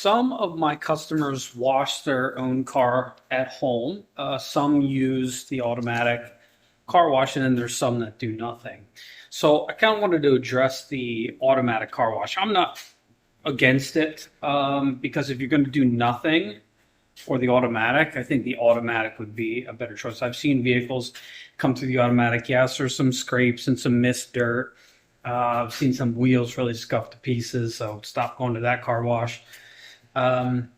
some of my customers wash their own car at home. Some use the automatic car wash, and then there's some that do nothing. So I kind of wanted to address the automatic car wash. I'm not against it because if you're going to do nothing for the automatic, I think the automatic would be a better choice. I've seen vehicles come through the automatic. Yes, there's some scrapes and some mist dirt. I've seen some wheels really scuffed to pieces, so stop going to that car wash. Um,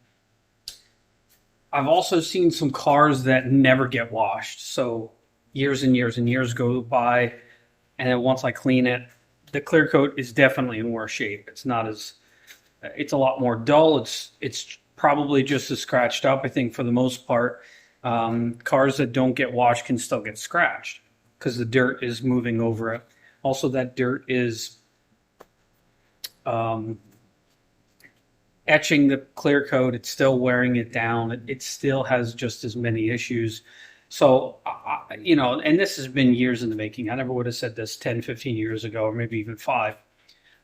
I've also seen some cars that never get washed. So years and years and years go by, and then once I clean it, the clear coat is definitely in worse shape. It's a lot more dull. It's probably just as scratched up. I think for the most part, cars that don't get washed can still get scratched because the dirt is moving over it. Also, that dirt is um, etching the clear coat. It's still wearing it down. It still has just as many issues. So, and this has been years in the making. I never would have said this 10, 15 years ago, or maybe even five.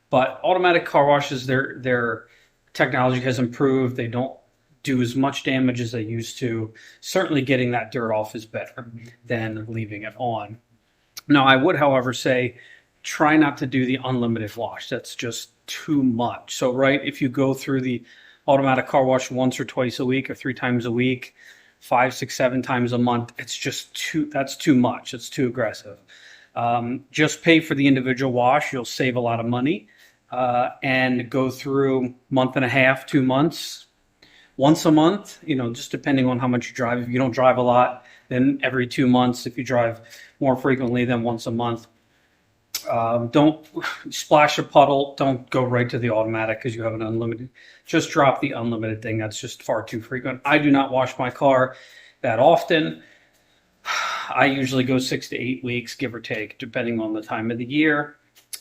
But automatic car washes, their technology has improved. They don't do as much damage as they used to. Certainly getting that dirt off is better than leaving it on. Now, I would, however, say try not to do the unlimited wash. That's just too much. So, right, if you go through the automatic car wash once or twice a week or 3 times a week, 5, 6, 7 times a month, that's too much. It's too aggressive. Just pay for the individual wash. You'll save a lot of money and go through month and a half, 2 months, once a month, just depending on how much you drive. If you don't drive a lot, then every 2 months. If you drive more frequently than once a month. Don't splash a puddle. Don't go right to the automatic because you have an unlimited. Just drop the unlimited thing. That's just far too frequent. I do not wash my car that often. I usually go 6 to 8 weeks, give or take, depending on the time of the year.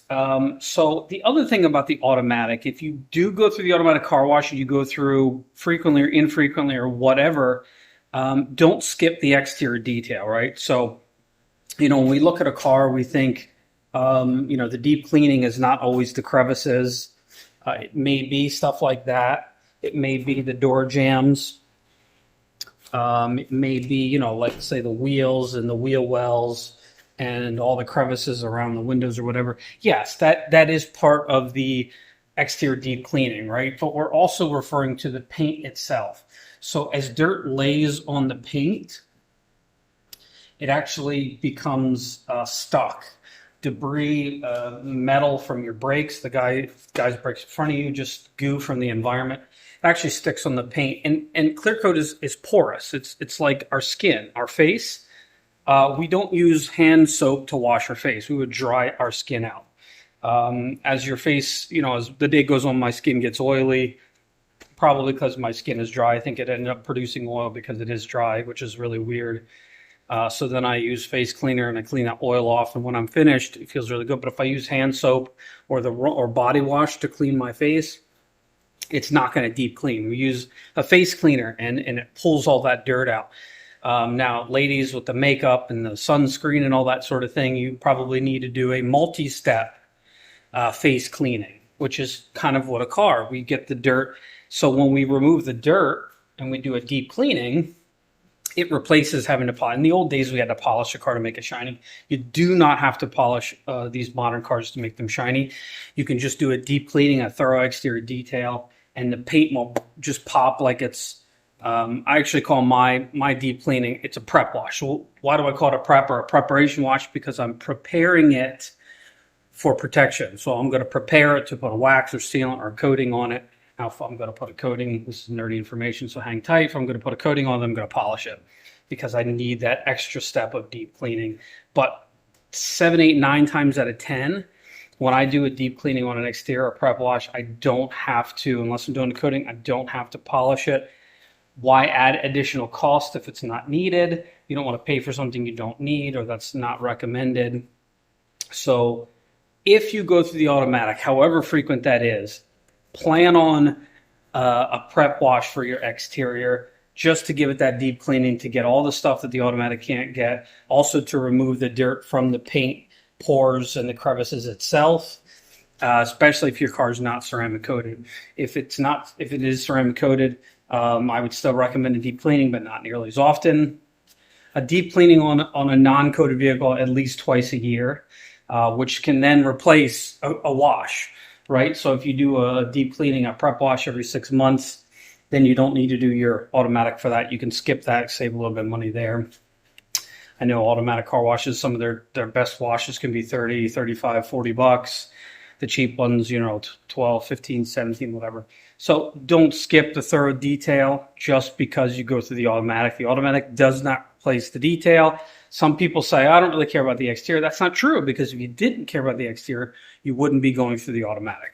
So the other thing about the automatic, if you do go through the automatic car wash and you go through frequently or infrequently or whatever, don't skip the exterior detail, right? So, when we look at a car, we think, the deep cleaning is not always the crevices. It may be stuff like that. It may be the door jambs. It may be, like say the wheels and the wheel wells and all the crevices around the windows or whatever. Yes, that is part of the exterior deep cleaning, right? But we're also referring to the paint itself. So as dirt lays on the paint, it actually becomes stuck. Debris, metal from your brakes, the guy's brakes in front of you, just goo from the environment. It actually sticks on the paint. And clear coat is porous. It's like our skin, our face. We don't use hand soap to wash our face. We would dry our skin out. As your face, as the day goes on, my skin gets oily, probably because my skin is dry. I think it ended up producing oil because it is dry, which is really weird. So then I use face cleaner and I clean that oil off. And when I'm finished, it feels really good. But if I use hand soap or body wash to clean my face, it's not going to deep clean. We use a face cleaner and it pulls all that dirt out. Now, ladies with the makeup and the sunscreen and all that sort of thing, you probably need to do a multi-step face cleaning, which is kind of what a car. We get the dirt. So when we remove the dirt and we do a deep cleaning, it replaces having to polish. In the old days, we had to polish a car to make it shiny. You do not have to polish these modern cars to make them shiny. You can just do a deep cleaning, a thorough exterior detail, and the paint will just pop like it's. I actually call my deep cleaning, it's a prep wash. Well, why do I call it a prep or a preparation wash? Because I'm preparing it for protection. So I'm going to prepare it to put a wax or sealant or coating on it. Now, if I'm going to put a coating, this is nerdy information, so hang tight. If I'm going to put a coating on it, I'm going to polish it because I need that extra step of deep cleaning. But 7, 8, 9 times out of 10, when I do a deep cleaning on an exterior or prep wash, I don't have to, unless I'm doing a coating, I don't have to polish it. Why add additional cost if it's not needed? You don't want to pay for something you don't need or that's not recommended. So if you go through the automatic, however frequent that is, plan on a prep wash for your exterior just to give it that deep cleaning to get all the stuff that the automatic can't get. Also to remove the dirt from the paint pores and the crevices itself. especially if your car's not ceramic coated. If it is ceramic coated, I would still recommend a deep cleaning, but not nearly as often. A deep cleaning on a non-coated vehicle at least twice a year, which can then replace a wash, right? So if you do a deep cleaning, a prep wash every 6 months, then you don't need to do your automatic for that. You can skip that, save a little bit of money there. I know automatic car washes, some of their best washes can be 30, 35, $40. The cheap ones, 12, 15, 17, whatever. So don't skip the thorough detail just because you go through the automatic. The automatic does not replace the detail. Some people say, I don't really care about the exterior. That's not true, because if you didn't care about the exterior, you wouldn't be going through the automatic.